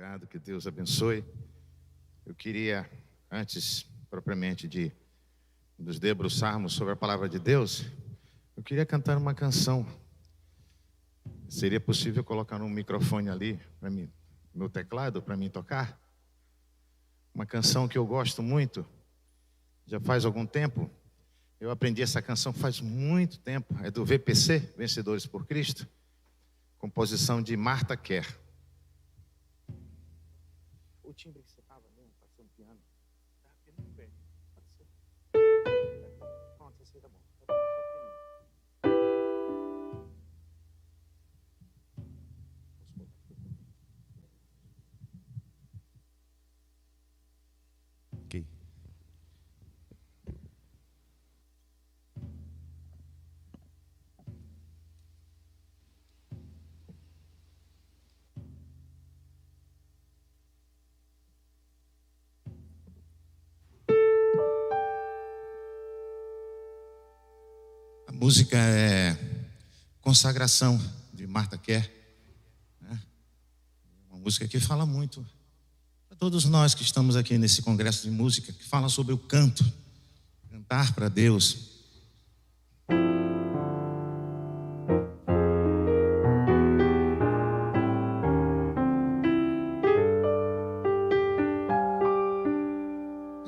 Obrigado, que Deus abençoe. Eu queria, antes propriamente de nos debruçarmos sobre a palavra de Deus, eu queria cantar uma canção. Seria possível colocar um microfone ali para mim, no teclado, para mim tocar? Uma canção que eu gosto muito, já faz algum tempo. Eu aprendi essa canção faz muito tempo. É do VPC, Vencedores por Cristo. Composição de Martha Kerr. O timbre que você estava mesmo, pode ser um piano. Tá aqui no pé. Pode ser. Pronto, esse aí tá bom. Ok. A música é Consagração, de Martha Kerr. Uma música que fala muito para todos nós que estamos aqui nesse congresso de música, que fala sobre o canto, cantar para Deus.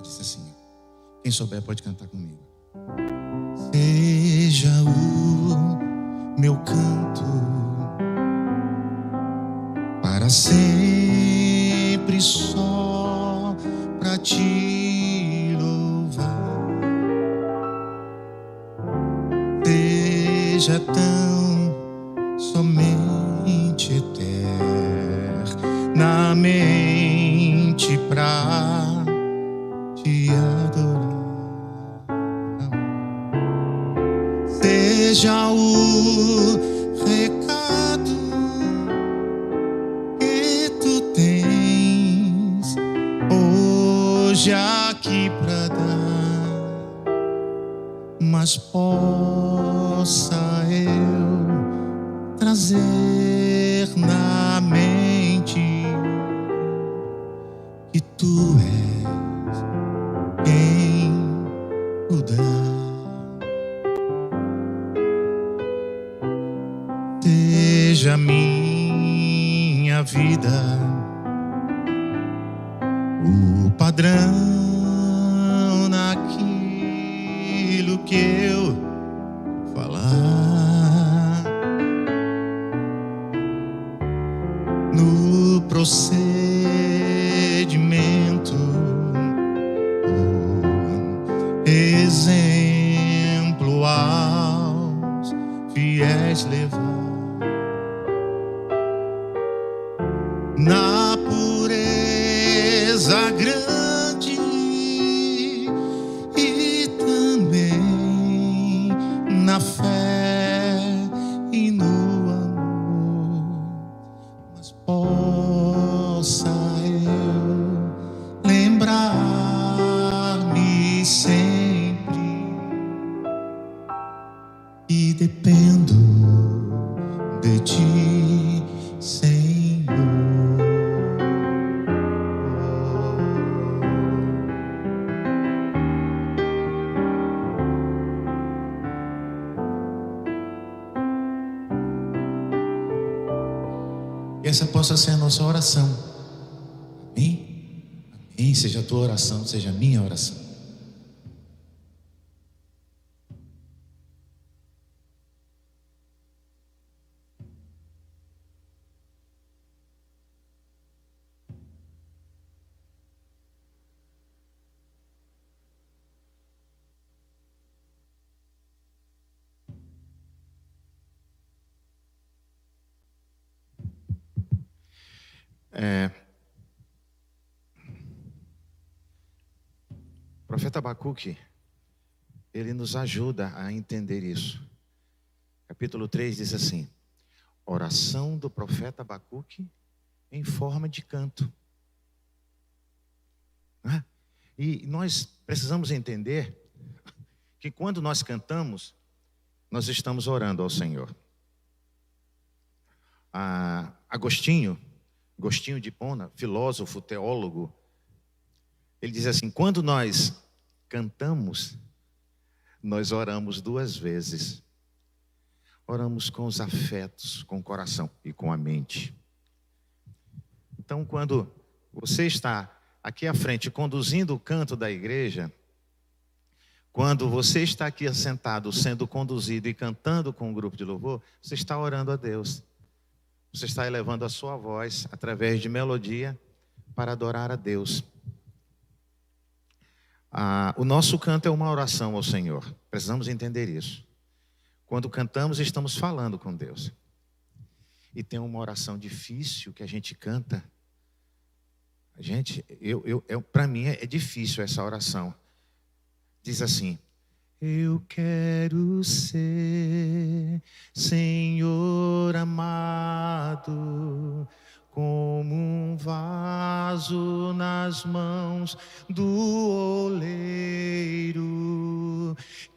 Diz assim, quem souber pode cantar comigo. Seja o meu canto para sempre só para te louvar. Seja tão somente eternamente pra te adorar. Seja o recado que tu tens hoje aqui pra dar, mas possa eu trazer na mente que tu és quem o dá. Seja minha vida o padrão naquilo que eu falar, no procedimento, o exemplo aos fiéis levar. Na pureza grande e também na fé e no amor, mas possa eu lembrar-me sempre que dependo de ti, Senhor. Que essa possa ser a nossa oração. Amém? Amém. Seja a tua oração, seja a minha oração. O profeta Abacuque, ele nos ajuda a entender isso. Capítulo 3 diz assim: oração do profeta Abacuque em forma de canto. E nós precisamos entender que quando nós cantamos, nós estamos orando ao Senhor. Agostinho Agostinho de Hipona, filósofo, teólogo, ele diz assim: quando nós cantamos, nós oramos duas vezes. Oramos com os afetos, com o coração e com a mente. Então, quando você está aqui à frente conduzindo o canto da igreja, quando você está aqui assentado, sendo conduzido e cantando com um grupo de louvor, você está orando a Deus. Você está elevando a sua voz através de melodia para adorar a Deus. O nosso canto é uma oração ao Senhor. Precisamos entender isso. Quando cantamos, estamos falando com Deus. E tem uma oração difícil que a gente canta. Gente, para mim é difícil essa oração. Diz assim: eu quero ser, Senhor amado, como um vaso nas mãos do oleiro.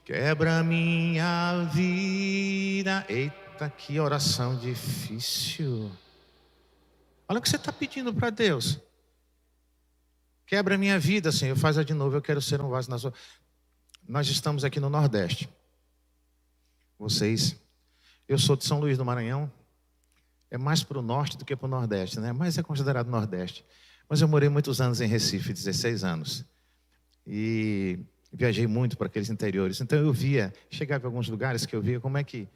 Quebra minha vida. Eita, que oração difícil. Olha o que você está pedindo para Deus. Quebra minha vida, Senhor. Faz de novo. Eu quero ser um vaso na sua. Nós estamos aqui no Nordeste. Eu sou de São Luís do Maranhão. É mais para o norte do que para o Nordeste, né? Mas é considerado Nordeste. Mas eu morei muitos anos em Recife, 16 anos. E viajei muito para aqueles interiores. Então eu chegava em alguns lugares que eu via como é que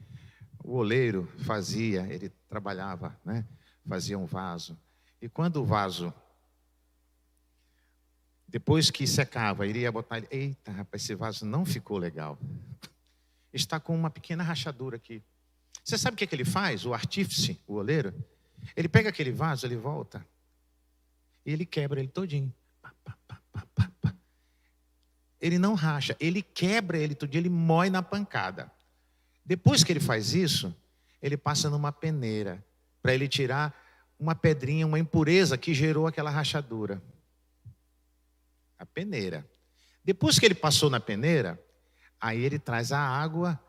o oleiro fazia, ele trabalhava, né? Fazia um vaso. E quando o vaso, depois que secava, iria botar ele. Eita, rapaz, esse vaso não ficou legal. Está com uma pequena rachadura aqui. Você sabe o que ele faz? O artífice, o oleiro, ele pega aquele vaso, ele volta e ele quebra ele todinho. Ele não racha, ele quebra ele todinho, ele mói na pancada. Depois que ele faz isso, ele passa numa peneira para ele tirar uma pedrinha, uma impureza que gerou aquela rachadura. A peneira. Depois que ele passou na peneira, aí ele traz a água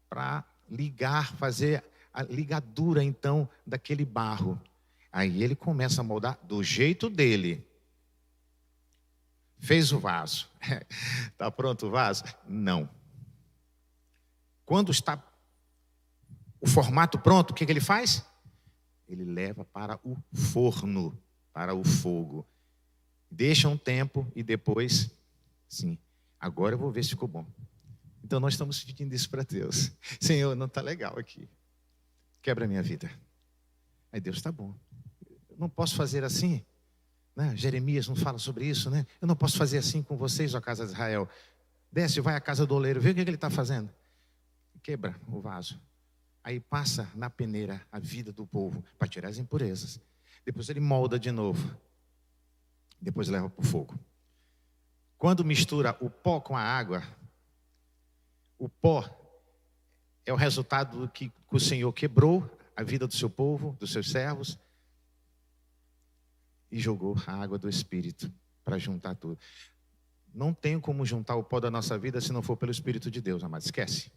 para fazer a ligadura então daquele barro. Aí ele começa a moldar do jeito dele. Fez o vaso. Está pronto o vaso? Não. Quando está o formato pronto, o que ele faz? Ele leva para o forno, para o fogo. Deixa um tempo e depois, sim, agora eu vou ver se ficou bom. Então nós estamos pedindo isso para Deus. Senhor, não está legal aqui. Quebra a minha vida. Aí Deus, está bom. Eu não posso fazer assim, né? Jeremias não fala sobre isso, né? Eu não posso fazer assim com vocês, ó casa de Israel. Desce, vai à casa do oleiro, vê o que ele está fazendo. Quebra o vaso. Aí passa na peneira a vida do povo para tirar as impurezas. Depois ele molda de novo. Depois leva para o fogo. Quando mistura o pó com a água, o pó é o resultado do que o Senhor quebrou a vida do seu povo, dos seus servos, e jogou a água do Espírito para juntar tudo. Não tem como juntar o pó da nossa vida se não for pelo Espírito de Deus, amado. Esquece.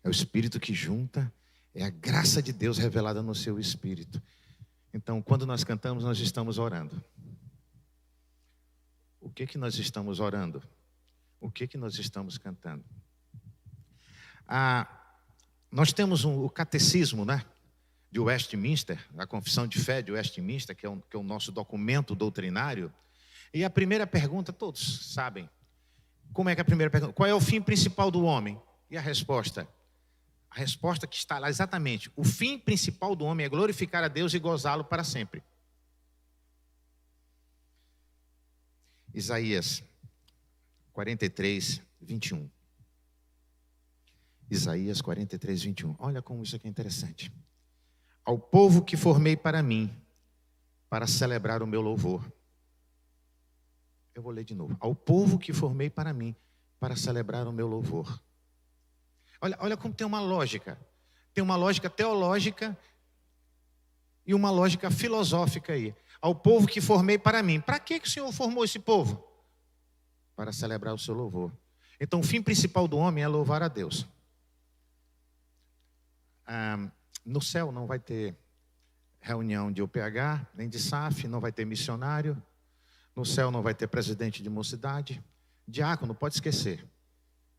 É o Espírito que junta, é a graça de Deus revelada no seu Espírito. Então, quando nós cantamos, nós estamos orando. O que nós estamos orando? O que nós estamos cantando? Nós temos o catecismo, né, de Westminster, a Confissão de Fé de Westminster, que é o nosso documento doutrinário. E a primeira pergunta, todos sabem. Como é que é a primeira pergunta? Qual é o fim principal do homem? E a resposta? A resposta que está lá exatamente. O fim principal do homem é glorificar a Deus e gozá-lo para sempre. Isaías 43, 21. Isaías 43, 21. Olha como isso aqui é interessante. Ao povo que formei para mim, para celebrar o meu louvor. Eu vou ler de novo. Ao povo que formei para mim, para celebrar o meu louvor. Olha como tem uma lógica. Tem uma lógica teológica e uma lógica filosófica aí. Ao povo que formei para mim. Para que o Senhor formou esse povo? Para celebrar o seu louvor. Então o fim principal do homem é louvar a Deus. No céu não vai ter reunião de UPH, nem de SAF, não vai ter missionário. No céu não vai ter presidente de mocidade. Diácono, pode esquecer.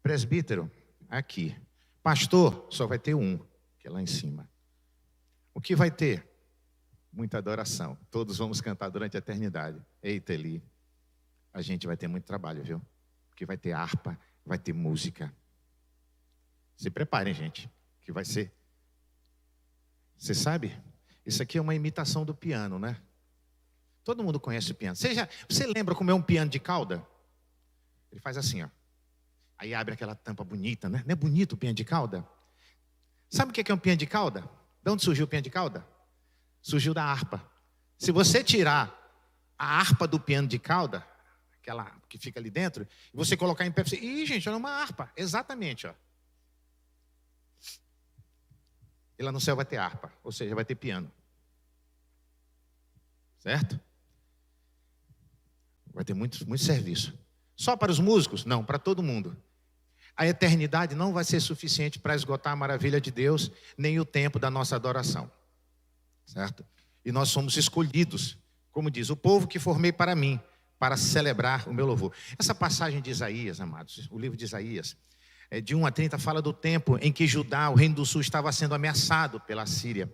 Presbítero, aqui. Pastor, só vai ter um, que é lá em cima. O que vai ter? Muita adoração. Todos vamos cantar durante a eternidade. Eita, Eli, a gente vai ter muito trabalho, viu? Porque vai ter harpa, vai ter música. Se preparem, gente, que vai ser. Você sabe? Isso aqui é uma imitação do piano, né? Todo mundo conhece o piano. Você lembra como é um piano de cauda? Ele faz assim, ó. Aí abre aquela tampa bonita, né? Não é bonito o piano de cauda? Sabe o que é um piano de cauda? De onde surgiu o piano de cauda? Surgiu da harpa. Se você tirar a harpa do piano de cauda, aquela que fica ali dentro, e você colocar em pé, você... Ih, gente, olha uma harpa. Exatamente, ó. E lá no céu vai ter harpa, ou seja, vai ter piano. Certo? Vai ter muito serviço. Só para os músicos? Não, para todo mundo. A eternidade não vai ser suficiente para esgotar a maravilha de Deus, nem o tempo da nossa adoração. Certo? E nós somos escolhidos, como diz, o povo que formei para mim, para celebrar o meu louvor. Essa passagem de Isaías, amados, o livro de Isaías, de 1 a 30, fala do tempo em que Judá, o reino do sul, estava sendo ameaçado pela Síria.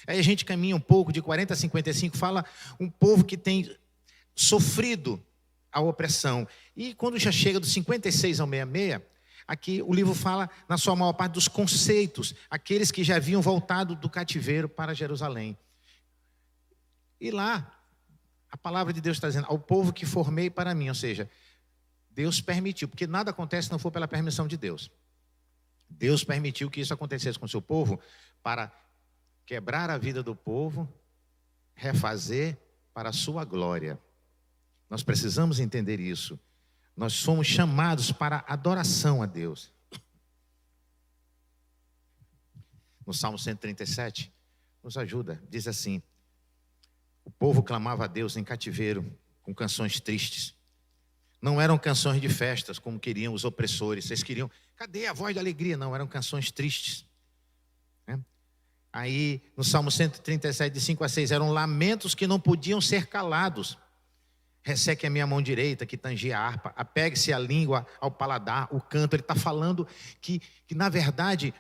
Aí a gente caminha um pouco, de 40 a 55, fala um povo que tem sofrido a opressão. E quando já chega do 56 ao 66, aqui o livro fala, na sua maior parte, dos conceitos, aqueles que já haviam voltado do cativeiro para Jerusalém. E lá, a palavra de Deus está dizendo, ao povo que formei para mim, ou seja, Deus permitiu, porque nada acontece se não for pela permissão de Deus. Deus permitiu que isso acontecesse com o seu povo para quebrar a vida do povo, refazer para a sua glória. Nós precisamos entender isso. Nós somos chamados para adoração a Deus. No Salmo 137, nos ajuda, diz assim: o povo clamava a Deus em cativeiro, com canções tristes. Não eram canções de festas, como queriam os opressores. Vocês queriam, cadê a voz de alegria? Não, eram canções tristes. Aí, no Salmo 137, de 5 a 6, eram lamentos que não podiam ser calados. Resseque a minha mão direita, que tangia a harpa. Apegue-se a língua ao paladar, o canto. Ele está falando que, na verdade,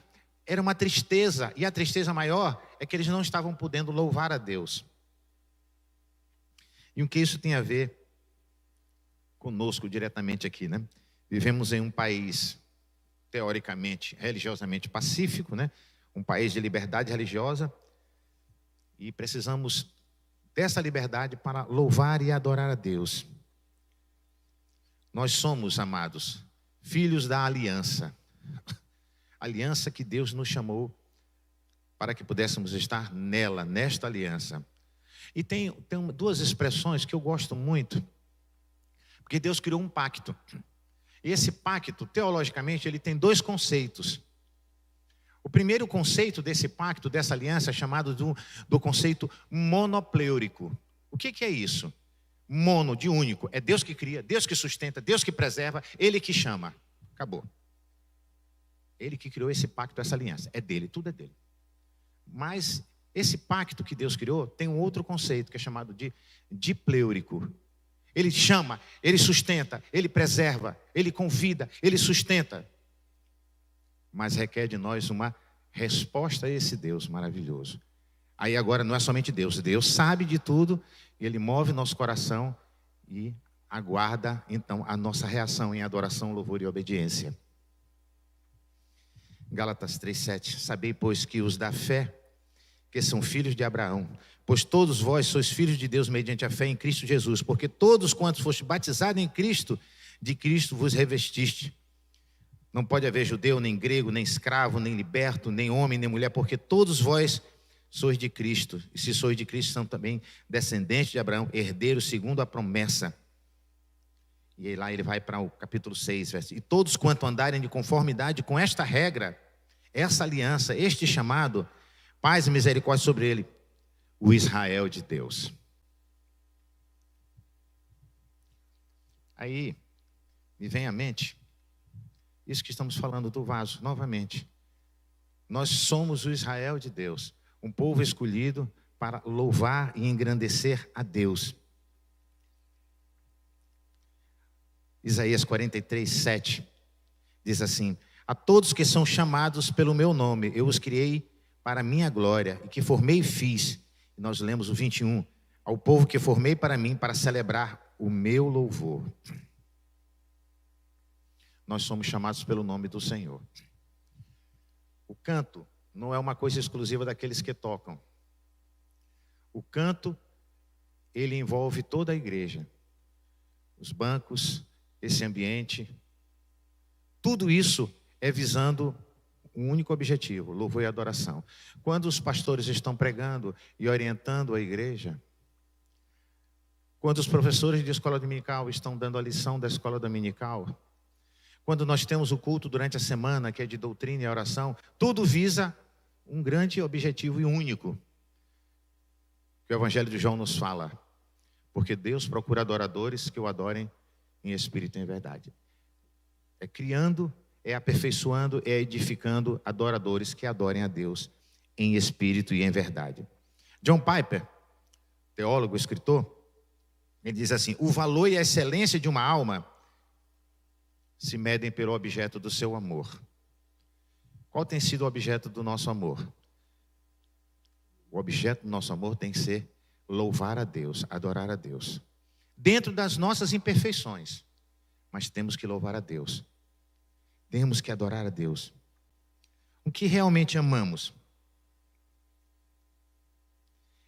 era uma tristeza. E a tristeza maior é que eles não estavam podendo louvar a Deus. E o que isso tem a ver conosco diretamente aqui, né? Vivemos em um país, teoricamente, religiosamente pacífico, né? Um país de liberdade religiosa. E precisamos dessa liberdade para louvar e adorar a Deus. Nós somos, amados, filhos da aliança. Aliança que Deus nos chamou para que pudéssemos estar nela, nesta aliança. E tem duas expressões que eu gosto muito, porque Deus criou um pacto. E esse pacto, teologicamente, ele tem dois conceitos. O primeiro conceito desse pacto, dessa aliança, é chamado do conceito monopleúrico. O que é isso? Mono, de único. É Deus que cria, Deus que sustenta, Deus que preserva, Ele que chama. Acabou. Ele que criou esse pacto, essa aliança. É dele, tudo é dele. Mas esse pacto que Deus criou tem um outro conceito que é chamado de dipleúrico. Ele chama, Ele sustenta, Ele preserva, Ele convida, Ele sustenta. Mas requer de nós uma resposta a esse Deus maravilhoso. Aí agora não é somente Deus. Deus sabe de tudo, Ele move nosso coração e aguarda então a nossa reação em adoração, louvor e obediência. Gálatas 3:7. Sabei, pois, que os da fé, que são filhos de Abraão, pois todos vós sois filhos de Deus mediante a fé em Cristo Jesus, porque todos quantos foste batizados em Cristo, de Cristo vos revestiste. Não pode haver judeu, nem grego, nem escravo, nem liberto, nem homem, nem mulher, porque todos vós sois de Cristo. E se sois de Cristo, são também descendentes de Abraão, herdeiros segundo a promessa. E aí lá ele vai para o capítulo 6, verso. E todos quanto andarem de conformidade com esta regra, essa aliança, este chamado, paz e misericórdia sobre ele, o Israel de Deus. Aí me vem à mente isso que estamos falando do vaso, novamente. Nós somos o Israel de Deus, um povo escolhido para louvar e engrandecer a Deus. Isaías 43:7 diz assim: a todos que são chamados pelo meu nome, eu os criei para a minha glória, e que formei e fiz. E nós lemos o 21, ao povo que formei para mim, para celebrar o meu louvor. Nós somos chamados pelo nome do Senhor. O canto não é uma coisa exclusiva daqueles que tocam. O canto, ele envolve toda a igreja. Os bancos, esse ambiente, tudo isso é visando um único objetivo: louvor e adoração. Quando os pastores estão pregando e orientando a igreja, quando os professores de escola dominical estão dando a lição da escola dominical, quando nós temos o culto durante a semana, que é de doutrina e oração, tudo visa um grande objetivo e único, que o Evangelho de João nos fala: porque Deus procura adoradores que o adorem em espírito e em verdade. É criando, é aperfeiçoando, é edificando adoradores que adorem a Deus em espírito e em verdade. John Piper, teólogo, escritor, ele diz assim: o valor e a excelência de uma alma se medem pelo objeto do seu amor. Qual tem sido o objeto do nosso amor? O objeto do nosso amor tem que ser louvar a Deus, adorar a Deus, dentro das nossas imperfeições, mas temos que louvar a Deus, temos que adorar a Deus. O que realmente amamos?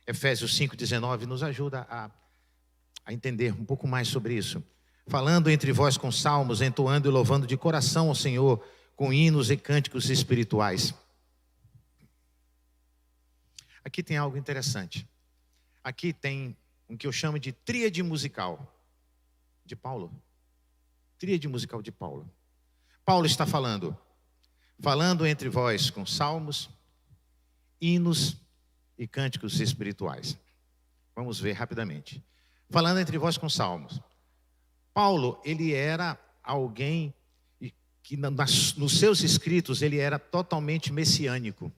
Efésios 5:19 nos ajuda a entender um pouco mais sobre isso. Falando entre vós com salmos, entoando e louvando de coração ao Senhor, com hinos e cânticos espirituais. Aqui tem algo interessante. Aqui tem o que eu chamo de tríade musical de Paulo. Tríade musical de Paulo. Paulo está falando entre vós com salmos, hinos e cânticos espirituais. Vamos ver rapidamente. Falando entre vós com salmos. Paulo, ele era alguém que nos seus escritos ele era totalmente messiânico.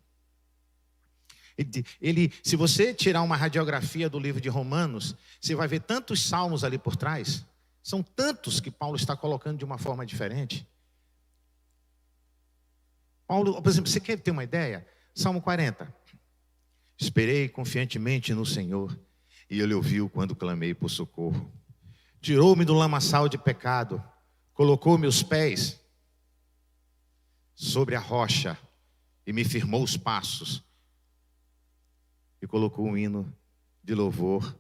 Se você tirar uma radiografia do livro de Romanos, você vai ver tantos salmos ali por trás. São tantos que Paulo está colocando de uma forma diferente. Paulo, por exemplo, você quer ter uma ideia? Salmo 40. Esperei confiantemente no Senhor, e Ele ouviu quando clamei por socorro. Tirou-me do lamaçal de pecado, colocou meus pés sobre a rocha e me firmou os passos. E colocou um hino de louvor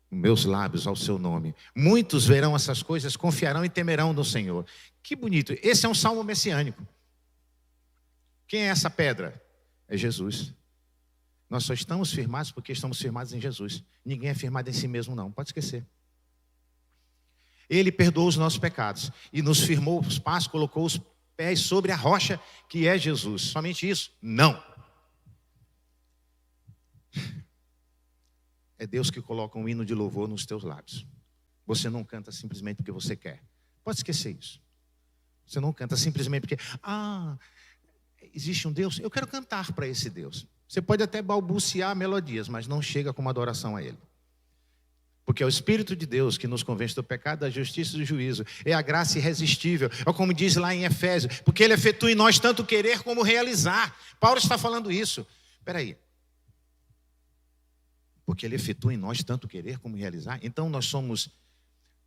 nos meus lábios ao seu nome. Muitos verão essas coisas, confiarão e temerão no Senhor. Que bonito. Esse é um salmo messiânico. Quem é essa pedra? É Jesus. Nós só estamos firmados porque estamos firmados em Jesus. Ninguém é firmado em si mesmo, não. Pode esquecer. Ele perdoou os nossos pecados e nos firmou os passos, colocou os pés sobre a rocha que é Jesus. Somente isso? Não. É Deus que coloca um hino de louvor nos teus lábios. Você não canta simplesmente porque você quer. Pode esquecer isso. Você não canta simplesmente porque, existe um Deus, eu quero cantar para esse Deus. Você pode até balbuciar melodias, mas não chega com uma adoração a Ele. Porque é o Espírito de Deus que nos convence do pecado, da justiça e do juízo. É a graça irresistível. É como diz lá em Efésios, porque Ele efetua em nós tanto querer como realizar. Paulo está falando isso. Espera aí. Porque Ele efetua em nós tanto querer como realizar. Então nós somos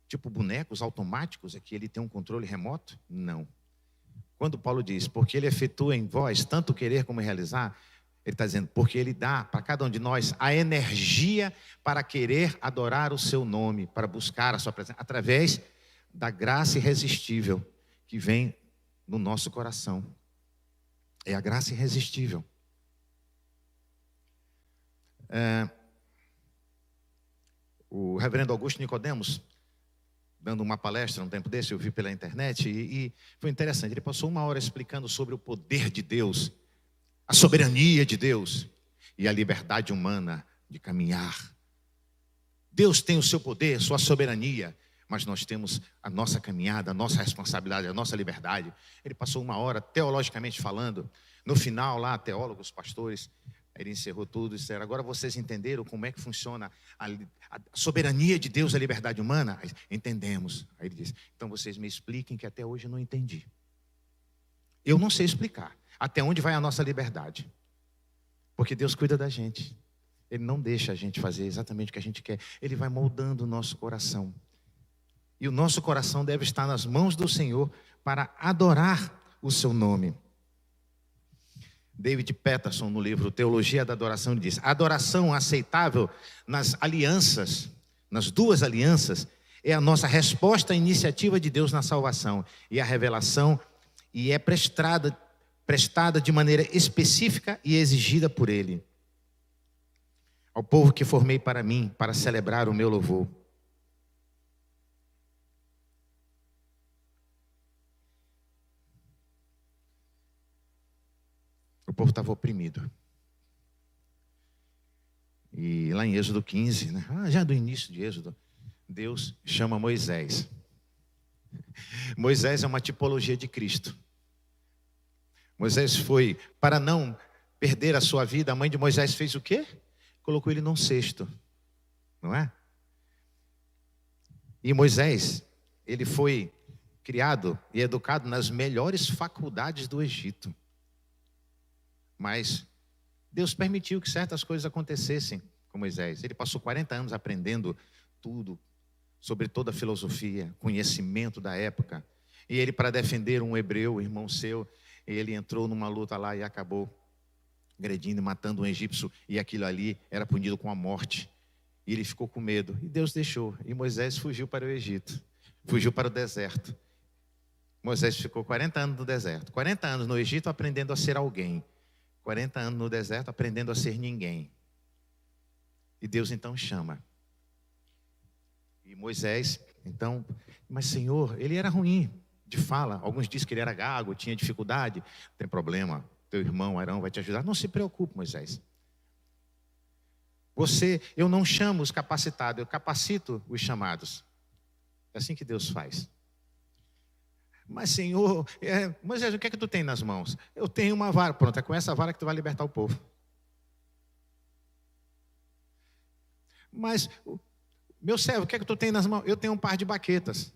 tipo bonecos automáticos, é que Ele tem um controle remoto? Não. Quando Paulo diz, porque Ele efetua em vós tanto querer como realizar, Ele está dizendo, porque Ele dá para cada um de nós a energia para querer adorar o seu nome, para buscar a sua presença, através da graça irresistível que vem no nosso coração. É a graça irresistível. O reverendo Augusto Nicodemos, dando uma palestra um tempo desse, eu vi pela internet, e foi interessante. Ele passou 1 hora explicando sobre o poder de Deus, a soberania de Deus e a liberdade humana de caminhar. Deus tem o seu poder, sua soberania, mas nós temos a nossa caminhada, a nossa responsabilidade, a nossa liberdade. Ele passou 1 hora teologicamente falando. No final lá, teólogos, pastores, Aí ele encerrou tudo e disseram: agora vocês entenderam como é que funciona a soberania de Deus e a liberdade humana? Aí, entendemos. Aí ele disse: então vocês me expliquem, que até hoje eu não entendi. Eu não sei explicar até onde vai a nossa liberdade. Porque Deus cuida da gente. Ele não deixa a gente fazer exatamente o que a gente quer. Ele vai moldando o nosso coração. E o nosso coração deve estar nas mãos do Senhor para adorar o seu nome. David Peterson, no livro Teologia da Adoração, ele diz: a adoração aceitável nas alianças, nas duas alianças, é a nossa resposta à iniciativa de Deus na salvação e a revelação, e é prestada de maneira específica e exigida por Ele. Ao povo que formei para mim, para celebrar o meu louvor. O povo estava oprimido. E lá em Êxodo 15, né? Já do início de Êxodo, Deus chama Moisés. Moisés é uma tipologia de Cristo. Moisés foi, para não perder a sua vida, a mãe de Moisés fez o quê? Colocou ele num cesto, não é? E Moisés, ele foi criado e educado nas melhores faculdades do Egito. Mas Deus permitiu que certas coisas acontecessem com Moisés. Ele passou 40 anos aprendendo tudo, sobre toda a filosofia, conhecimento da época. E ele, para defender um hebreu, irmão seu, ele entrou numa luta lá e acabou agredindo e matando um egípcio. E aquilo ali era punido com a morte. E ele ficou com medo. E Deus deixou. E Moisés fugiu para o Egito. Fugiu para o deserto. Moisés ficou 40 anos no deserto. 40 anos no Egito aprendendo a ser alguém. 40 anos no deserto aprendendo a ser ninguém. E Deus então chama. E Moisés, então, mas Senhor, ele era ruim de fala. Alguns dizem que ele era gago, tinha dificuldade. Não tem problema, teu irmão Arão vai te ajudar. Não se preocupe, Moisés. Eu não chamo os capacitados, eu capacito os chamados. É assim que Deus faz. Mas Senhor, Moisés, o que é que tu tem nas mãos? Eu tenho uma vara. Pronto, é com essa vara que tu vai libertar o povo. Mas, meu servo, o que é que tu tem nas mãos? Eu tenho um par de baquetas.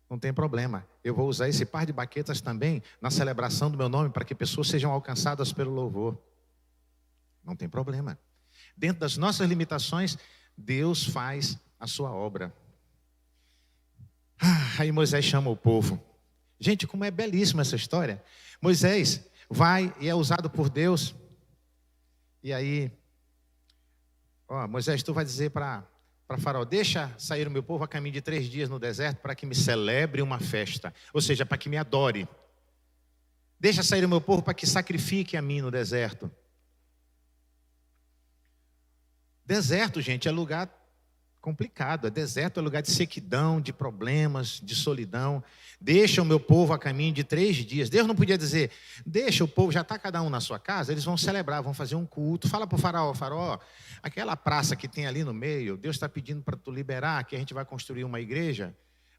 Não tem problema. Eu vou usar esse par de baquetas também na celebração do meu nome para que pessoas sejam alcançadas pelo louvor. Não tem problema. Dentro das nossas limitações, Deus faz a sua obra. Aí Moisés chama o povo. Gente, como é belíssima essa história. Moisés vai e é usado por Deus. E aí, Moisés, tu vai dizer para Faraó: deixa sair o meu povo a caminho de 3 dias no deserto para que me celebre uma festa. Ou seja, para que me adore. Deixa sair o meu povo para que sacrifique a mim no deserto. Deserto, gente, é lugar complicado. Deserto é lugar de sequidão, de problemas, de solidão. Deixa o meu povo a caminho de 3 dias. Deus não podia dizer: deixa o povo, já está cada um na sua casa, eles vão celebrar, vão fazer um culto. Fala para o faraó: faraó, aquela praça que tem ali no meio, Deus está pedindo para tu liberar, que a gente vai construir uma igreja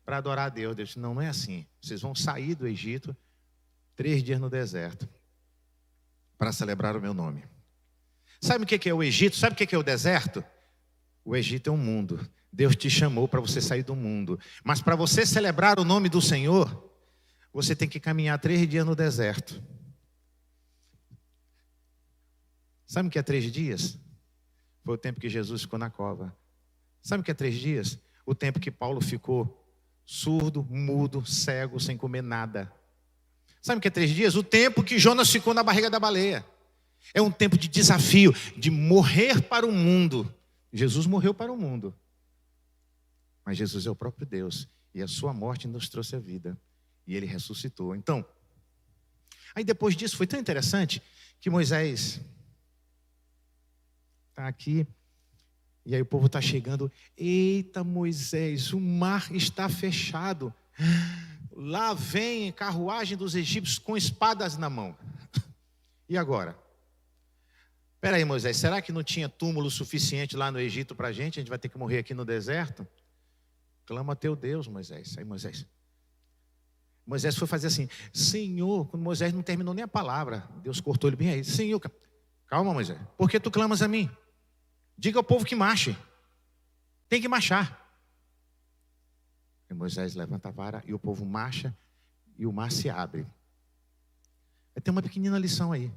para adorar a Deus. Deus disse: não é assim. Vocês vão sair do Egito 3 dias no deserto para celebrar o meu nome. Sabe o que é o Egito? Sabe o que é o deserto? O Egito é um mundo. Deus te chamou para você sair do mundo. Mas para você celebrar o nome do Senhor, você tem que caminhar 3 dias no deserto. Sabe o que é 3 dias? Foi o tempo que Jesus ficou na cova. Sabe o que é 3 dias? O tempo que Paulo ficou surdo, mudo, cego, sem comer nada. Sabe o que é 3 dias? O tempo que Jonas ficou na barriga da baleia. É um tempo de desafio, de morrer para o mundo. Jesus morreu para o mundo. Mas Jesus é o próprio Deus. E a sua morte nos trouxe a vida. E ele ressuscitou. Então, aí depois disso foi tão interessante que Moisés está aqui. E aí o povo está chegando. Eita, Moisés, o mar está fechado. Lá vem carruagem dos egípcios com espadas na mão. E agora? Espera aí, Moisés, será que não tinha túmulo suficiente lá no Egito para a gente? A gente vai ter que morrer aqui no deserto? Clama a teu Deus, Moisés. Aí Moisés foi fazer assim: Senhor, quando Moisés não terminou nem a palavra, Deus cortou ele bem aí. Senhor, Calma, Moisés. Por que tu clamas a mim? Diga ao povo que marche. Tem que marchar. E Moisés levanta a vara e o povo marcha e o mar se abre. Tem uma pequenina lição aí.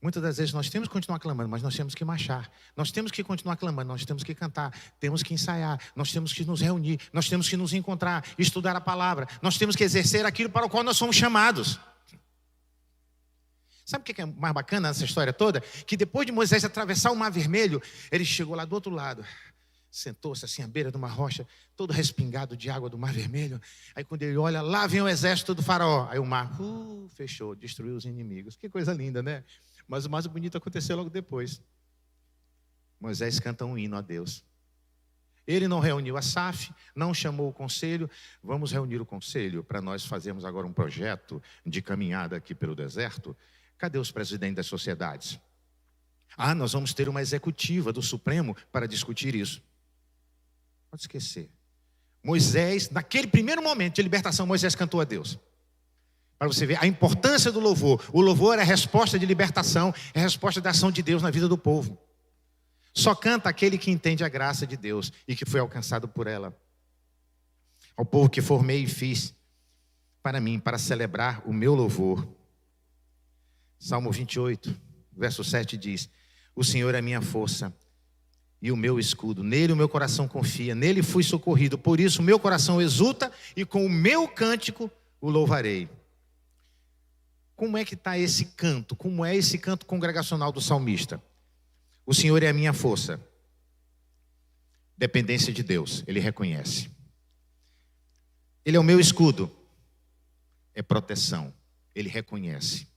Muitas das vezes nós temos que continuar clamando, mas nós temos que marchar. Nós temos que continuar clamando, nós temos que cantar, temos que ensaiar, nós temos que nos reunir, nós temos que nos encontrar, estudar a palavra. Nós temos que exercer aquilo para o qual nós somos chamados. Sabe o que é mais bacana nessa história toda? Que depois de Moisés atravessar o Mar Vermelho, ele chegou lá do outro lado. Sentou-se assim à beira de uma rocha, todo respingado de água do Mar Vermelho. Aí quando ele olha, lá vem o exército do faraó. Aí o mar fechou, destruiu os inimigos. Que coisa linda, né? Mas o mais bonito aconteceu logo depois. Moisés canta um hino a Deus. Ele não reuniu a SAF, não chamou o conselho. Vamos reunir o conselho para nós fazermos agora um projeto de caminhada aqui pelo deserto. Cadê os presidentes das sociedades? Nós vamos ter uma executiva do Supremo para discutir isso. Pode esquecer. Moisés, naquele primeiro momento de libertação, Moisés cantou a Deus. Para você ver a importância do louvor. O louvor é a resposta de libertação, é a resposta da ação de Deus na vida do povo. Só canta aquele que entende a graça de Deus e que foi alcançado por ela. Ao povo que formei e fiz para mim, para celebrar o meu louvor. Salmo 28, verso 7 diz: o Senhor é minha força e o meu escudo, nele o meu coração confia, nele fui socorrido, por isso o meu coração exulta e com o meu cântico o louvarei. Como é que está esse canto? Como é esse canto congregacional do salmista? O Senhor é a minha força. Dependência de Deus, ele reconhece. Ele é o meu escudo. É proteção, ele reconhece.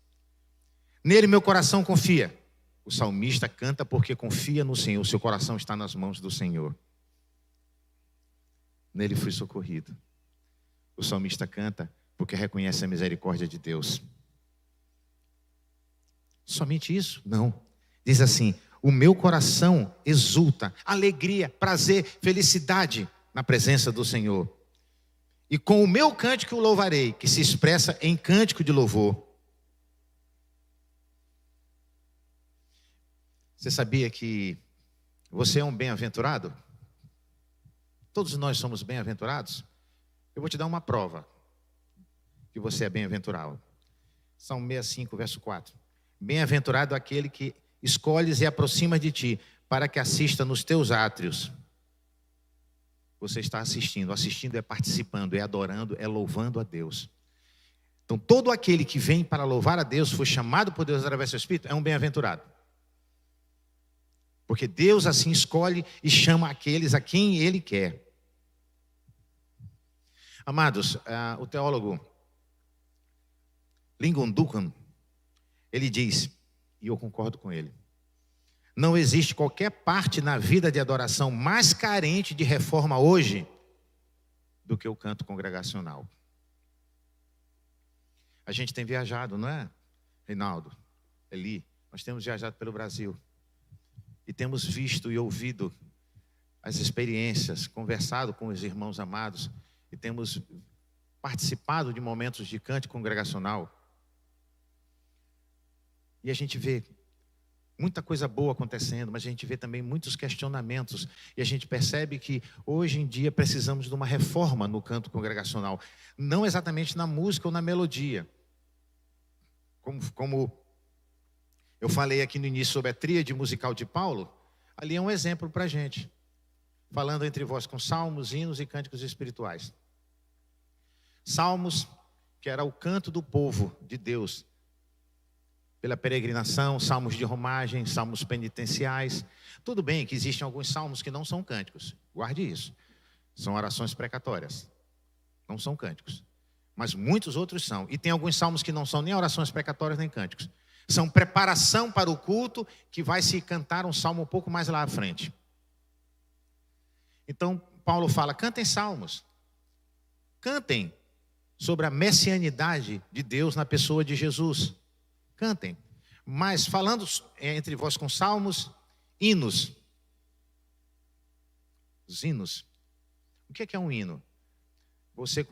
Nele meu coração confia. O salmista canta porque confia no Senhor. Seu coração está nas mãos do Senhor. Nele fui socorrido. O salmista canta porque reconhece a misericórdia de Deus. Somente isso? Não. Diz assim: o meu coração exulta, alegria, prazer, felicidade na presença do Senhor. E com o meu cântico o louvarei, que se expressa em cântico de louvor. Você sabia que você é um bem-aventurado? Todos nós somos bem-aventurados? Eu vou te dar uma prova que você é bem-aventurado. Salmo 65, verso 4. Bem-aventurado aquele que escolhes e aproxima de ti, para que assista nos teus átrios. Você está assistindo. Assistindo é participando, é adorando, é louvando a Deus. Então, todo aquele que vem para louvar a Deus, foi chamado por Deus através do seu Espírito, é um bem-aventurado. Porque Deus assim escolhe e chama aqueles a quem Ele quer. Amados, o teólogo Lincoln Duncan, ele diz, e eu concordo com ele: não existe qualquer parte na vida de adoração mais carente de reforma hoje do que o canto congregacional. A gente tem viajado, não é, Reinaldo, Eli? Nós temos viajado pelo Brasil. E temos visto e ouvido as experiências, conversado com os irmãos amados, e temos participado de momentos de canto congregacional. E a gente vê muita coisa boa acontecendo, mas a gente vê também muitos questionamentos. E a gente percebe que hoje em dia precisamos de uma reforma no canto congregacional. Não exatamente na música ou na melodia. Como eu falei aqui no início sobre a tríade musical de Paulo, ali é um exemplo para a gente. Falando entre vós com salmos, hinos e cânticos espirituais. Salmos, que era o canto do povo de Deus, pela peregrinação, salmos de romagem, salmos penitenciais. Tudo bem que existem alguns salmos que não são cânticos, guarde isso. São orações precatórias, não são cânticos. Mas muitos outros são. E tem alguns salmos que não são nem orações precatórias nem cânticos. São preparação para o culto, que vai se cantar um salmo um pouco mais lá à frente. Então, Paulo fala: cantem salmos. Cantem sobre a messianidade de Deus na pessoa de Jesus. Cantem. Mas falando entre vós com salmos, hinos. Os hinos. O que é um hino? Você,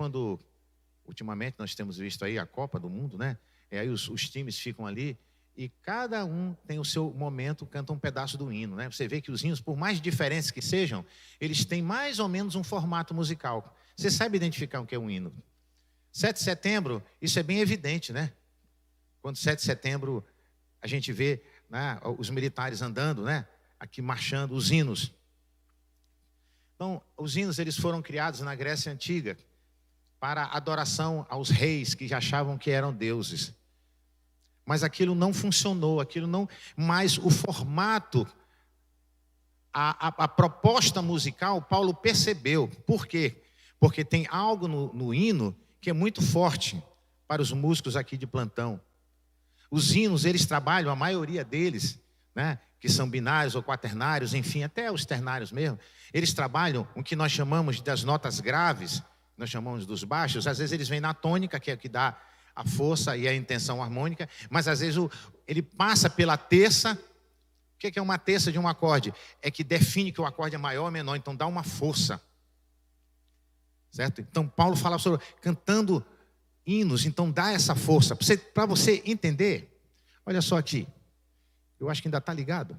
ultimamente nós temos visto aí a Copa do Mundo, né? Aí os times ficam ali e cada um tem o seu momento, canta um pedaço do hino, né? Você vê que os hinos, por mais diferentes que sejam, eles têm mais ou menos um formato musical. Você sabe identificar o que é um hino? 7 de setembro, isso é bem evidente, né? Quando 7 de setembro a gente vê, né, os militares andando, né, aqui marchando, os hinos. Então, os hinos eles foram criados na Grécia Antiga para adoração aos reis que já achavam que eram deuses. Mas aquilo não funcionou, aquilo não. Mas o formato, a proposta musical, Paulo percebeu. Por quê? Porque tem algo no hino que é muito forte para os músicos aqui de plantão. Os hinos, eles trabalham, a maioria deles, né, que são binários ou quaternários, enfim, até os ternários mesmo, eles trabalham o que nós chamamos das notas graves, nós chamamos dos baixos. Às vezes eles vêm na tônica, que é o que dá a força e a intenção harmônica, mas às vezes ele passa pela terça. O que é uma terça de um acorde? É que define que o acorde é maior ou menor, então dá uma força. Certo? Então Paulo fala sobre cantando hinos, então dá essa força. Para você entender, olha só aqui, eu acho que ainda está ligado.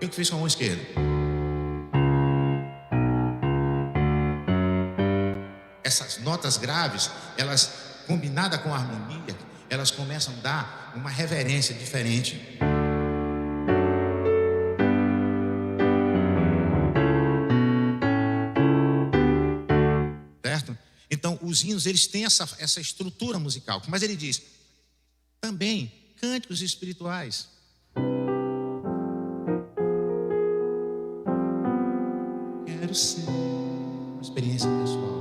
Eu que fiz com a mão esquerda. Essas notas graves, elas, combinadas com a harmonia, elas começam a dar uma reverência diferente. Certo? Então, os hinos, eles têm essa estrutura musical. Mas ele diz, também, cânticos espirituais. Quero ser uma experiência pessoal.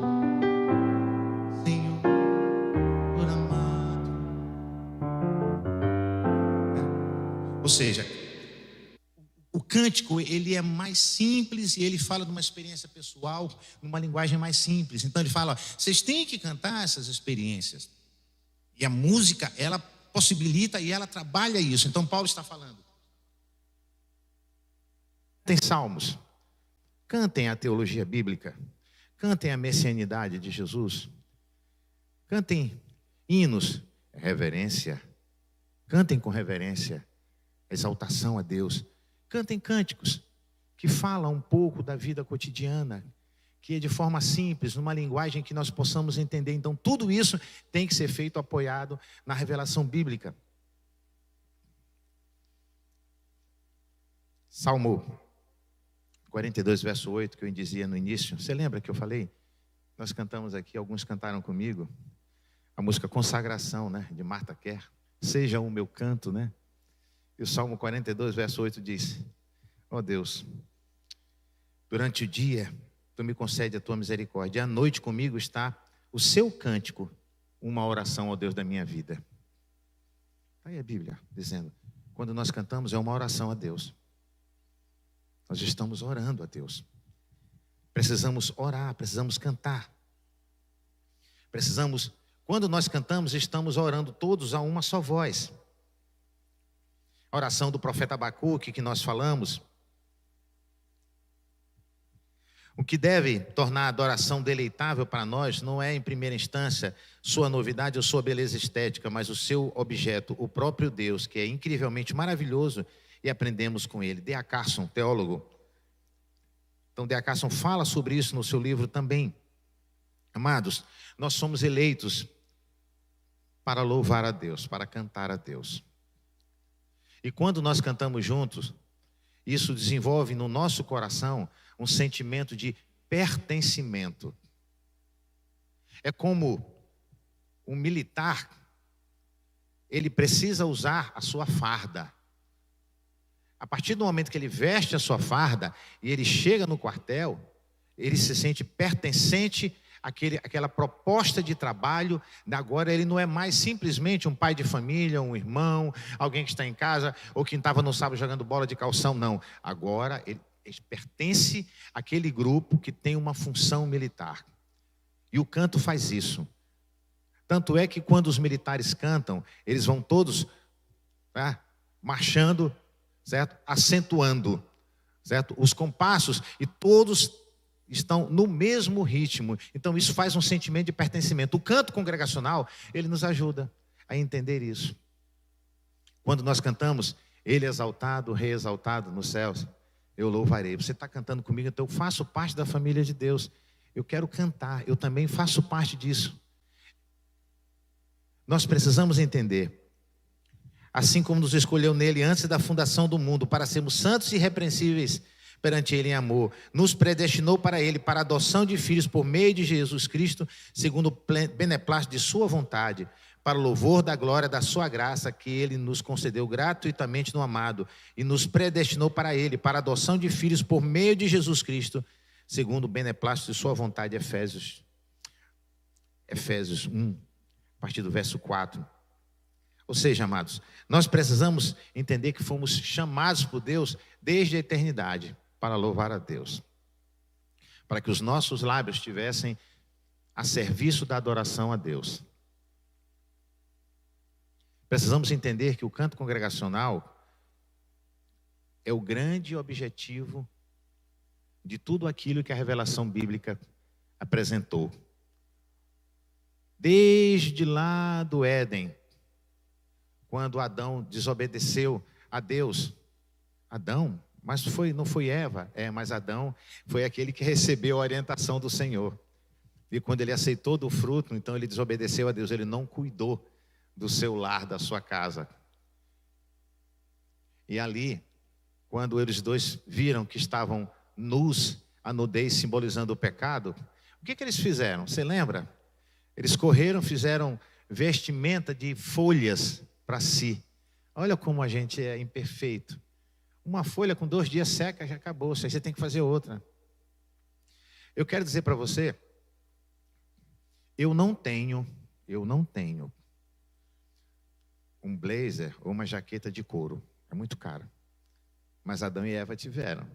Senhor, por amado. Ou seja, o cântico, ele é mais simples e ele fala de uma experiência pessoal, numa linguagem mais simples. Então ele fala, vocês têm que cantar essas experiências. E a música, ela possibilita e ela trabalha isso. Então Paulo está falando. Tem salmos. Cantem a teologia bíblica. Cantem a messianidade de Jesus. Cantem hinos, reverência. Cantem com reverência, exaltação a Deus. Cantem cânticos que falam um pouco da vida cotidiana, que é de forma simples, numa linguagem que nós possamos entender. Então, tudo isso tem que ser feito apoiado na revelação bíblica. Salmo 42, verso 8, que eu dizia no início. Você lembra que eu falei? Nós cantamos aqui, alguns cantaram comigo, a música Consagração, né, de Marta Kerr. Seja o meu canto, né? E o Salmo 42, verso 8 diz, ó Deus, durante o dia, tu me concede a tua misericórdia. E à noite comigo está o seu cântico, uma oração ao Deus da minha vida. Está aí a Bíblia dizendo, quando nós cantamos é uma oração a Deus. Nós estamos orando a Deus. Precisamos orar, precisamos cantar. Quando nós cantamos, estamos orando todos a uma só voz. A oração do profeta Abacuque que nós falamos. O que deve tornar a adoração deleitável para nós não é, em primeira instância, sua novidade ou sua beleza estética, mas o seu objeto, o próprio Deus, que é incrivelmente maravilhoso, e aprendemos com ele. D.A. Carson, teólogo. Então, D.A. Carson fala sobre isso no seu livro também. Amados, nós somos eleitos para louvar a Deus, para cantar a Deus. E quando nós cantamos juntos, isso desenvolve no nosso coração um sentimento de pertencimento. É como um militar, ele precisa usar a sua farda. A partir do momento que ele veste a sua farda e ele chega no quartel, ele se sente pertencente àquela proposta de trabalho. Agora ele não é mais simplesmente um pai de família, um irmão, alguém que está em casa ou que estava no sábado jogando bola de calção, não. Agora ele pertence àquele grupo que tem uma função militar. E o canto faz isso. Tanto é que quando os militares cantam, eles vão todos, né, marchando, certo? Acentuando, certo? Os compassos, e todos estão no mesmo ritmo. Então isso faz um sentimento de pertencimento. O canto congregacional, ele nos ajuda a entender isso. Quando nós cantamos, Ele exaltado, Rei exaltado nos céus, eu louvarei. Você está cantando comigo, então eu faço parte da família de Deus. Eu quero cantar, eu também faço parte disso. Nós precisamos entender, assim como nos escolheu nele antes da fundação do mundo, para sermos santos e irrepreensíveis perante Ele em amor, nos predestinou para Ele, para a adoção de filhos por meio de Jesus Cristo, segundo o beneplácito de sua vontade, para o louvor da glória da sua graça, que Ele nos concedeu gratuitamente no amado, e nos predestinou para Ele, para a adoção de filhos por meio de Jesus Cristo, segundo o beneplácito de sua vontade. Efésios 1, a partir do verso 4. Ou seja, amados, nós precisamos entender que fomos chamados por Deus desde a eternidade para louvar a Deus, para que os nossos lábios estivessem a serviço da adoração a Deus. Precisamos entender que o canto congregacional é o grande objetivo de tudo aquilo que a revelação bíblica apresentou. Desde lá do Éden, quando Adão desobedeceu a Deus. Adão, mas não foi Eva, mas Adão foi aquele que recebeu a orientação do Senhor. E quando ele aceitou do fruto, então ele desobedeceu a Deus, ele não cuidou do seu lar, da sua casa. E ali, quando eles dois viram que estavam nus, a nudez simbolizando o pecado, o que eles fizeram? Você lembra? Eles correram, fizeram vestimenta de folhas para si. Olha como a gente é imperfeito. Uma folha com 2 dias seca já acabou, aí você tem que fazer outra. Eu quero dizer para você, eu não tenho um blazer ou uma jaqueta de couro. É muito caro. Mas Adão e Eva tiveram.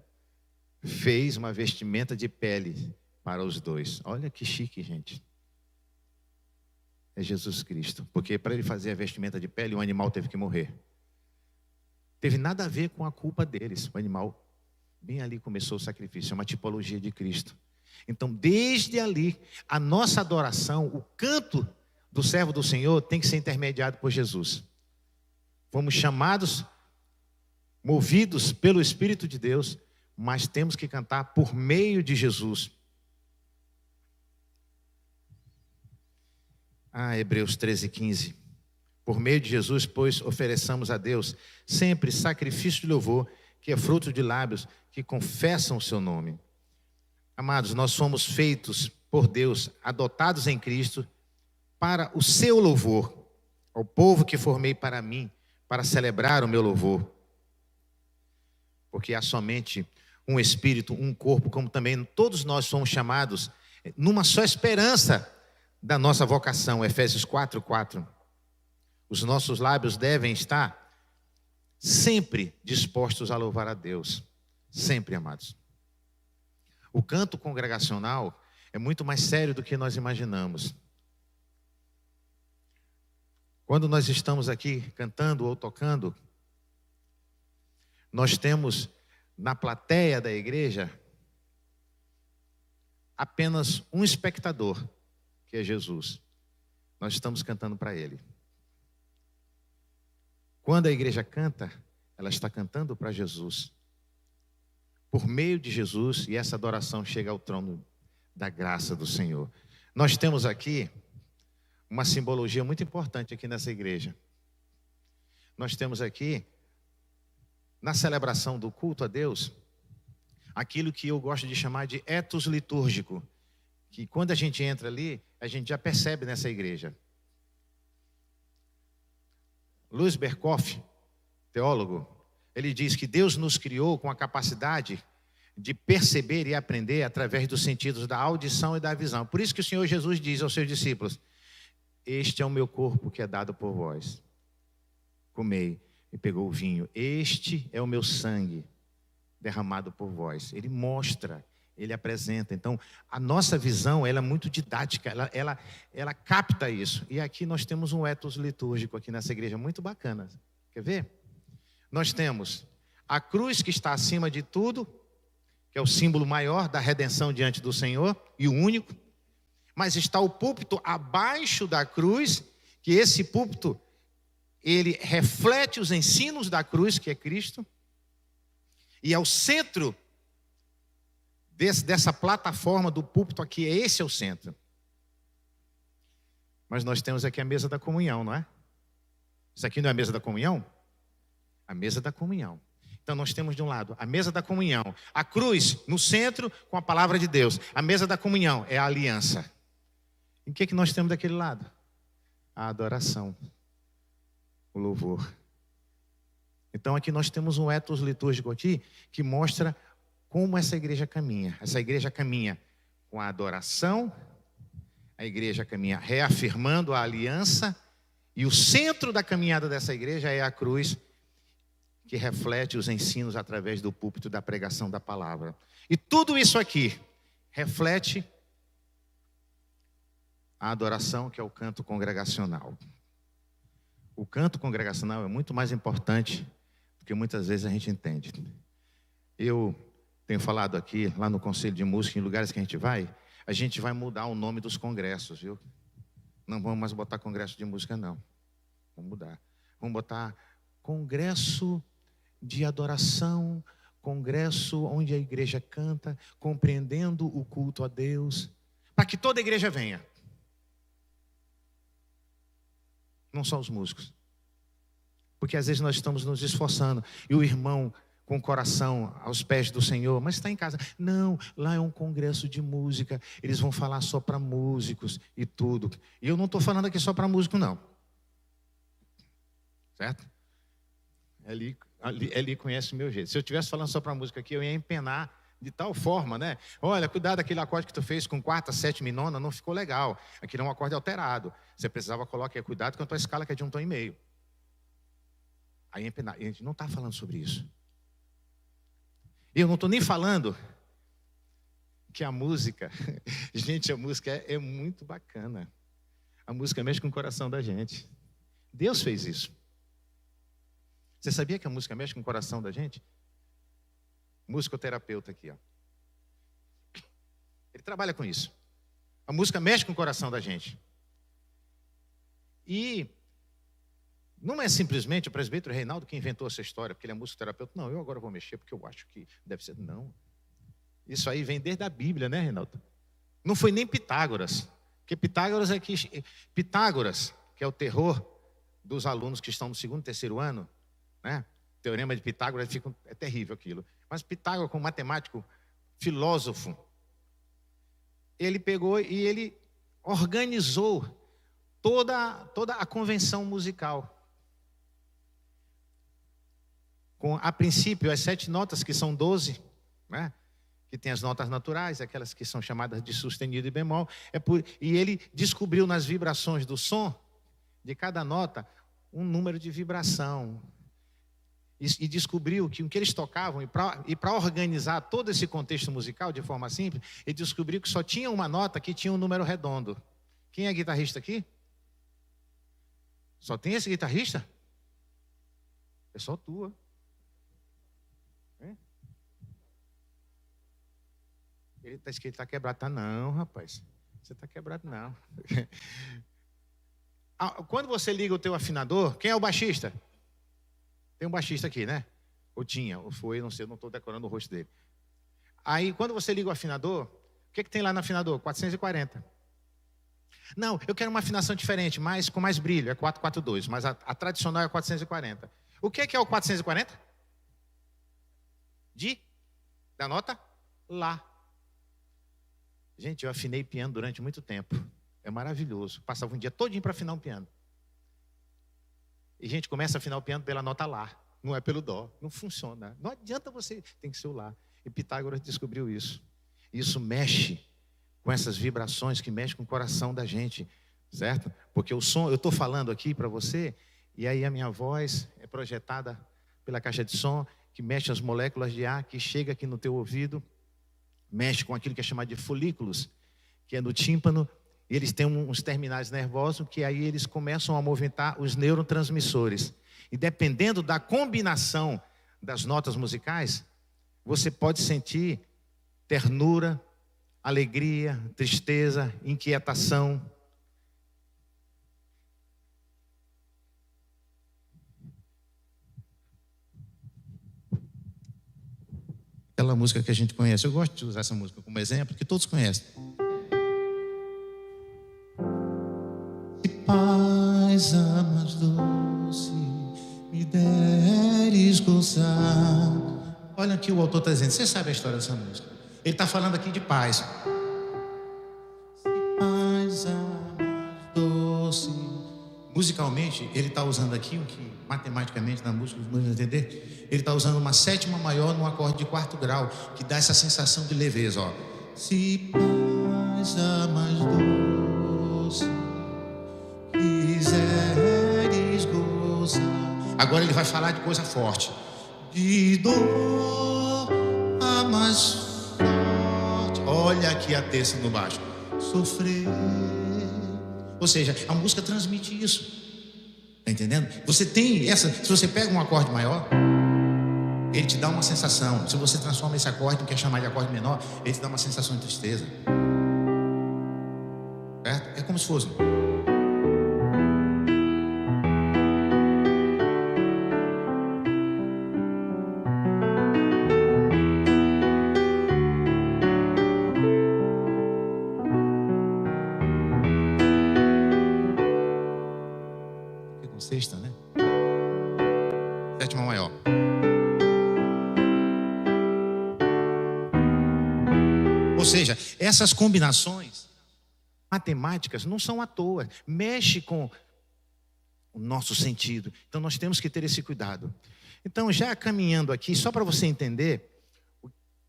Fez uma vestimenta de pele para os dois. Olha que chique, gente. É Jesus Cristo. Porque para ele fazer a vestimenta de pele, o animal teve que morrer. Teve nada a ver com a culpa deles. O animal, bem ali começou o sacrifício. É uma tipologia de Cristo. Então, desde ali, a nossa adoração, o canto do servo do Senhor tem que ser intermediado por Jesus. Fomos chamados, movidos pelo Espírito de Deus, mas temos que cantar por meio de Jesus. Hebreus 13:15. Por meio de Jesus, pois, ofereçamos a Deus sempre sacrifício de louvor, que é fruto de lábios que confessam o seu nome. Amados, nós somos feitos por Deus, adotados em Cristo, para o seu louvor, ao povo que formei para mim, para celebrar o meu louvor. Porque há somente um espírito, um corpo, como também todos nós somos chamados numa só esperança da nossa vocação. Efésios 4:4. Os nossos lábios devem estar sempre dispostos a louvar a Deus. Sempre, amados. O canto congregacional é muito mais sério do que nós imaginamos. Quando nós estamos aqui cantando ou tocando, nós temos na plateia da igreja apenas um espectador, que é Jesus. Nós estamos cantando para Ele. Quando a igreja canta, ela está cantando para Jesus. Por meio de Jesus, e essa adoração chega ao trono da graça do Senhor. Nós temos aqui uma simbologia muito importante aqui nessa igreja. Nós temos aqui, na celebração do culto a Deus, aquilo que eu gosto de chamar de etos litúrgico, que quando a gente entra ali, a gente já percebe nessa igreja. Luiz Berkoff, teólogo, ele diz que Deus nos criou com a capacidade de perceber e aprender através dos sentidos da audição e da visão. Por isso que o Senhor Jesus diz aos seus discípulos: este é o meu corpo que é dado por vós. Comei. E pegou o vinho. Este é o meu sangue derramado por vós. Ele mostra, ele apresenta. Então, a nossa visão, ela é muito didática, ela capta isso. E aqui nós temos um ethos litúrgico aqui nessa igreja, muito bacana. Quer ver? Nós temos a cruz que está acima de tudo, que é o símbolo maior da redenção diante do Senhor, e o único. Mas está o púlpito abaixo da cruz, que esse púlpito, ele reflete os ensinos da cruz, que é Cristo. E ao centro dessa plataforma do púlpito aqui, esse é o centro. Mas nós temos aqui a mesa da comunhão, não é? Isso aqui não é a mesa da comunhão? A mesa da comunhão. Então nós temos de um lado a mesa da comunhão, a cruz no centro com a palavra de Deus. A mesa da comunhão é a aliança. E o que nós temos daquele lado? A adoração, o louvor. Então aqui nós temos um ethos litúrgico aqui que mostra como essa igreja caminha. Essa igreja caminha com a adoração, a igreja caminha reafirmando a aliança, e o centro da caminhada dessa igreja é a cruz, que reflete os ensinos através do púlpito da pregação da palavra. E tudo isso aqui reflete a adoração, que é o canto congregacional. O canto congregacional é muito mais importante do que muitas vezes a gente entende. Eu tenho falado aqui, lá no Conselho de Música, em lugares que a gente vai mudar o nome dos congressos, viu? Não vamos mais botar congresso de música, não. Vamos mudar. Vamos botar congresso de adoração, congresso onde a igreja canta, compreendendo o culto a Deus, para que toda a igreja venha. Não só os músicos. Porque às vezes nós estamos nos esforçando, e o irmão com o coração aos pés do Senhor, mas está em casa. Não, lá é um congresso de música, eles vão falar só para músicos e tudo. E eu não estou falando aqui só para músico, não. Certo? Eli conhece o meu jeito. Se eu estivesse falando só para música aqui, eu ia empenar de tal forma, né? Olha, cuidado, aquele acorde que tu fez com quarta, sétima e nona não ficou legal. Aquele é um acorde alterado. Você precisava colocar cuidado com a tua escala, que é de 1,5 tom. Aí empenar. E a gente não está falando sobre isso. E eu não estou nem falando que a música, gente, a música é muito bacana. A música mexe com o coração da gente. Deus fez isso. Você sabia que a música mexe com o coração da gente? Musicoterapeuta aqui, ó. Ele trabalha com isso. A música mexe com o coração da gente. E não é simplesmente o presbítero Reinaldo que inventou essa história, porque ele é musicoterapeuta. Não, eu agora vou mexer porque eu acho que deve ser. Não. Isso aí vem desde a Bíblia, né, Reinaldo? Não foi nem Pitágoras. Porque Pitágoras, que é o terror dos alunos que estão no 2º, 3º ano, né? Teorema de Pitágoras, é terrível aquilo. Mas Pitágoras, como matemático, filósofo, ele pegou e ele organizou toda a convenção musical. Com, a princípio, as 7 notas, que são 12, né? Que tem as notas naturais, aquelas que são chamadas de sustenido e bemol. E ele descobriu nas vibrações do som, de cada nota, um número de vibração. E descobriu que o que eles tocavam, e para organizar todo esse contexto musical de forma simples, ele descobriu que só tinha uma nota que tinha um número redondo. Quem é guitarrista aqui? Só tem esse guitarrista? É só tua. É? Ele está escrito que está quebrado. Tá não, rapaz. Você está quebrado, não. Quando você liga o teu afinador, quem é o baixista? Tem um baixista aqui, né? Ou tinha, ou foi, não sei, eu não estou decorando o rosto dele. Aí, quando você liga o afinador, o que tem lá no afinador? 440. Não, eu quero uma afinação diferente, mas com mais brilho, é 442, mas a tradicional é 440. O que é o 440? Da nota Lá. Gente, eu afinei piano durante muito tempo. É maravilhoso. Passava um dia todinho para afinar um piano. E a gente começa a afinar o piano pela nota Lá, não é pelo Dó. Não funciona. Não adianta você, tem que ser o Lá. E Pitágoras descobriu isso. Isso mexe com essas vibrações que mexem com o coração da gente, certo? Porque o som, eu estou falando aqui para você, e aí a minha voz é projetada pela caixa de som, que mexe as moléculas de ar, que chega aqui no teu ouvido, mexe com aquilo que é chamado de folículos, que é no tímpano, e eles têm uns terminais nervosos que aí eles começam a movimentar os neurotransmissores. E dependendo da combinação das notas musicais, você pode sentir ternura, alegria, tristeza, inquietação. Aquela música que a gente conhece, eu gosto de usar essa música como exemplo, que todos conhecem. Se paz a mais doce me deres gozar. Olha aqui o autor está dizendo, você sabe a história dessa música. Ele está falando aqui de paz. Se paz a mais doce. Musicalmente, ele está usando aqui o que matematicamente na música, os músicos entender. Ele está usando uma sétima maior num acorde de quarto grau, que dá essa sensação de leveza, ó. Se paz a mais doce quiseres gozar. Agora ele vai falar de coisa forte. De dor a mais forte. Olha aqui a terça no baixo. Sofrer. Ou seja, a música transmite isso. Tá entendendo? Você tem essa. Se você pega um acorde maior, ele te dá uma sensação. Se você transforma esse acorde, não quer chamar de acorde menor, ele te dá uma sensação de tristeza. Certo? É como se fosse. Com sexta, né? Sétima maior. Ou seja, essas combinações matemáticas não são à toa, mexe com o nosso sentido. Então nós temos que ter esse cuidado. Então, já caminhando aqui, só para você entender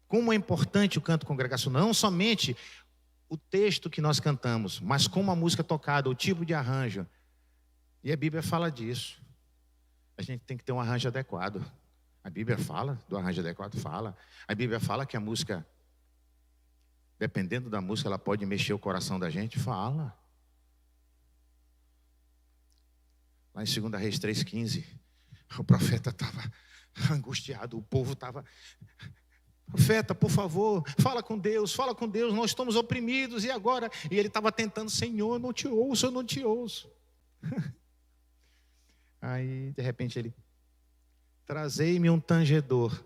como é importante o canto congregacional, não somente o texto que nós cantamos, mas como a música é tocada, o tipo de arranjo. E a Bíblia fala disso. A gente tem que ter um arranjo adequado. A Bíblia fala do arranjo adequado, fala. A Bíblia fala que a música, dependendo da música, ela pode mexer o coração da gente, fala. Lá em 2 Reis 3,15, o profeta estava angustiado, o povo estava... Profeta, por favor, fala com Deus, nós estamos oprimidos, e agora? E ele estava tentando, Senhor, eu não te ouço. Aí, de repente, ele, trazei-me um tangedor.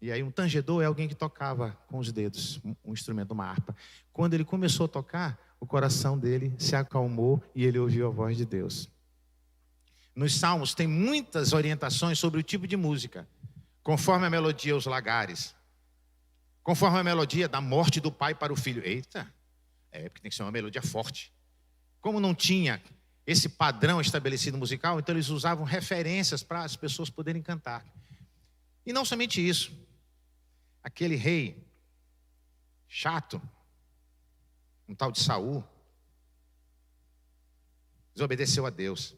E aí, um tangedor é alguém que tocava com os dedos, um instrumento, uma harpa. Quando ele começou a tocar, o coração dele se acalmou e ele ouviu a voz de Deus. Nos Salmos tem muitas orientações sobre o tipo de música. Conforme a melodia, os lagares. Conforme a melodia da morte do pai para o filho. Eita, porque tem que ser uma melodia forte. Como não tinha esse padrão estabelecido musical, então eles usavam referências para as pessoas poderem cantar. E não somente isso. Aquele rei chato, um tal de Saul, desobedeceu a Deus.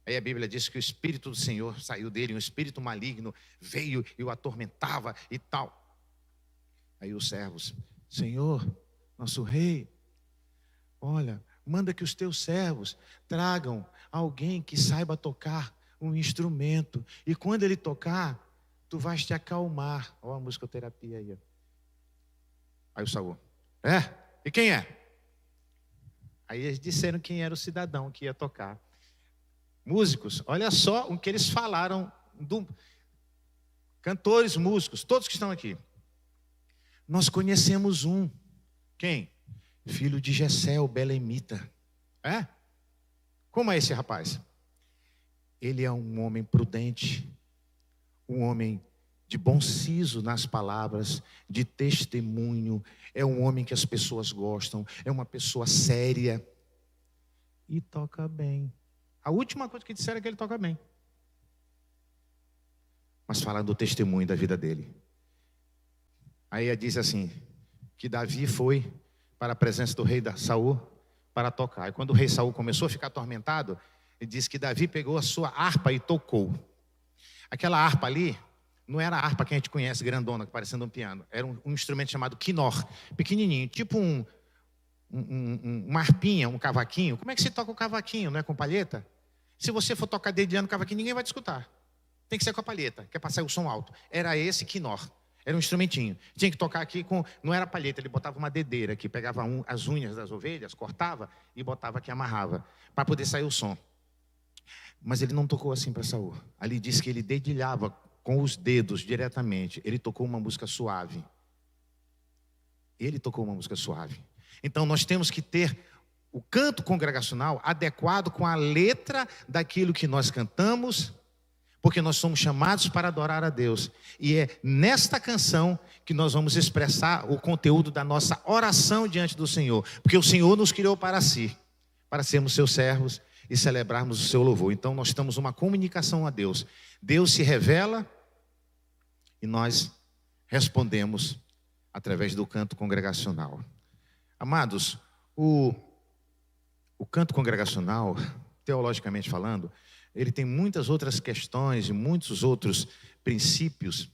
Aí a Bíblia diz que o Espírito do Senhor saiu dele, um espírito maligno veio e o atormentava e tal. Aí os servos, Senhor, nosso rei, olha, manda que os teus servos tragam alguém que saiba tocar um instrumento. E quando ele tocar, tu vais te acalmar. Olha a musicoterapia aí. Aí o Saul, e quem é? Aí eles disseram quem era o cidadão que ia tocar. Músicos, olha só o que eles falaram, cantores, músicos, todos que estão aqui. Nós conhecemos um. Quem? Filho de Jessé, o belemita. Como é esse rapaz? Ele é um homem prudente, um homem de bom siso nas palavras, de testemunho, é um homem que as pessoas gostam, é uma pessoa séria e toca bem. A última coisa que disseram é que ele toca bem. Mas falando do testemunho da vida dele. Aí diz assim, que Davi foi para a presença do rei Saul para tocar. E quando o rei Saul começou a ficar atormentado, ele diz que Davi pegou a sua harpa e tocou. Aquela harpa ali Não era a harpa que a gente conhece, grandona, parecendo um piano. Era um instrumento chamado quinor, pequenininho, tipo uma harpinha, um cavaquinho. Como é que se toca o cavaquinho, não é com palheta? Se você for tocar dedilhando o cavaquinho, ninguém vai te escutar. Tem que ser com a palheta, que é para sair o som alto. Era esse quinor, era um instrumentinho. Tinha que tocar aqui com... Não era palheta, ele botava uma dedeira aqui, pegava as unhas das ovelhas, cortava e botava aqui, amarrava, para poder sair o som. Mas ele não tocou assim para Saul. Ali diz que ele dedilhava com os dedos diretamente. Ele tocou uma música suave. Ele tocou uma música suave. Então nós temos que ter o canto congregacional adequado com a letra daquilo que nós cantamos, porque nós somos chamados para adorar a Deus. E é nesta canção que nós vamos expressar o conteúdo da nossa oração diante do Senhor. Porque o Senhor nos criou para si, para sermos seus servos e celebrarmos o seu louvor. Então nós temos uma comunicação a Deus. Deus se revela e nós respondemos através do canto congregacional. Amados, o canto congregacional, teologicamente falando, ele tem muitas outras questões e muitos outros princípios,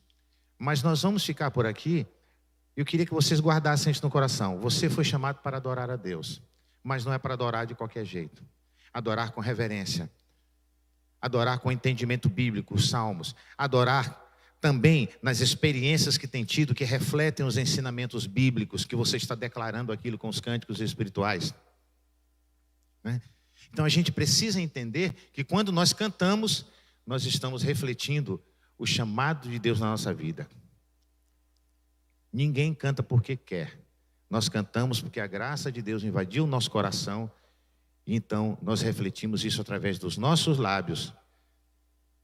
mas nós vamos ficar por aqui. Eu queria que vocês guardassem isso no coração. Você foi chamado para adorar a Deus, mas não é para adorar de qualquer jeito. Adorar com reverência, adorar com entendimento bíblico, os salmos, adorar também nas experiências que tem tido, que refletem os ensinamentos bíblicos, que você está declarando aquilo com os cânticos espirituais, né? Então a gente precisa entender que quando nós cantamos, nós estamos refletindo o chamado de Deus na nossa vida. Ninguém canta porque quer. Nós cantamos porque a graça de Deus invadiu o nosso coração. E então nós refletimos isso através dos nossos lábios,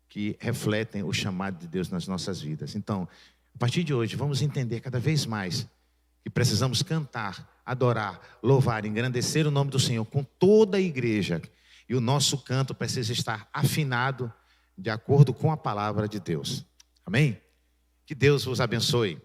que refletem o chamado de Deus nas nossas vidas. Então, a partir de hoje, vamos entender cada vez mais que precisamos cantar, adorar, louvar, engrandecer o nome do Senhor com toda a igreja. E o nosso canto precisa estar afinado de acordo com a palavra de Deus. Amém? Que Deus vos abençoe.